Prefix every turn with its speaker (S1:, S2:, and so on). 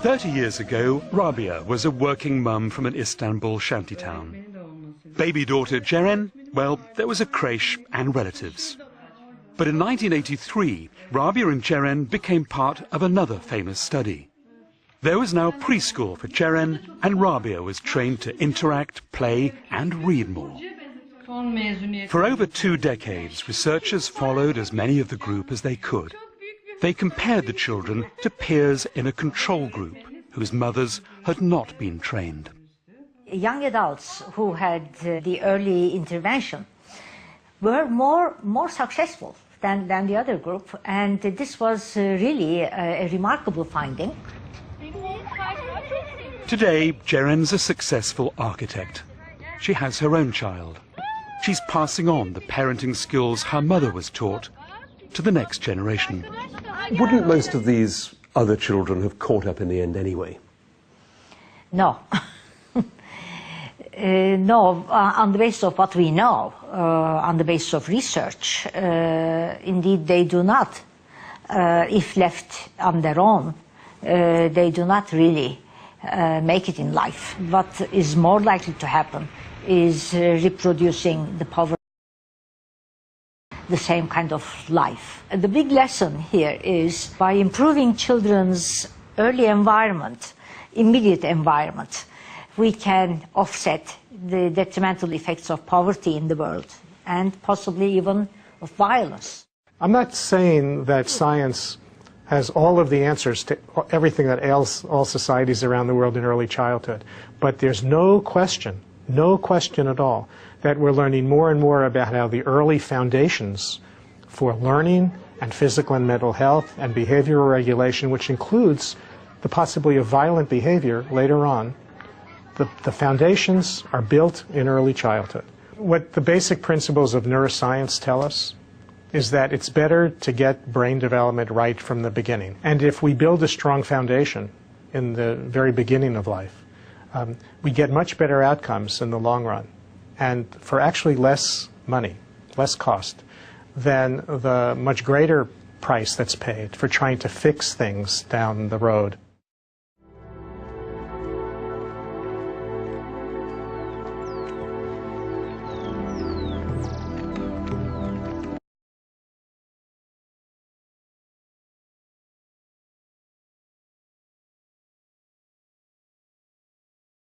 S1: 30 years ago, Rabia was a working mum from an Istanbul shantytown. Baby daughter Ceren, well, there was a creche and relatives. But in 1983, Rabia and Ceren became part of another famous study. There was now preschool for Ceren, and Rabia was trained to interact, play and read more. For over 2 decades, researchers followed as many of the group as they could. They compared the children to peers in a control group whose mothers had not been trained.
S2: Young adults who had the early intervention were more successful than the other group, and this was really a remarkable finding.
S1: Today, Ceren's a successful architect. She has her own child. She's passing on the parenting skills her mother was taught to the next generation.
S3: Wouldn't most of these other children have caught up in the end anyway?
S2: No. No, on the basis of what we know, on the basis of research, indeed they do not. If left on their own, they do not really make it in life. What is more likely to happen is reproducing the poverty, the same kind of life. And the big lesson here is by improving children's early environment, immediate environment, we can offset the detrimental effects of poverty in the world and possibly even of violence.
S4: I'm not saying that science has all of the answers to everything that ails all societies around the world in early childhood, but there's no question at all, that we're learning more and more about how the early foundations for learning and physical and mental health and behavioral regulation, which includes the possibility of violent behavior later on, the foundations are built in early childhood. What the basic principles of neuroscience tell us is that it's better to get brain development right from the beginning. And if we build a strong foundation in the very beginning of life, we get much better outcomes in the long run, and for actually less money, less cost, than the much greater price that's paid for trying to fix things down the road.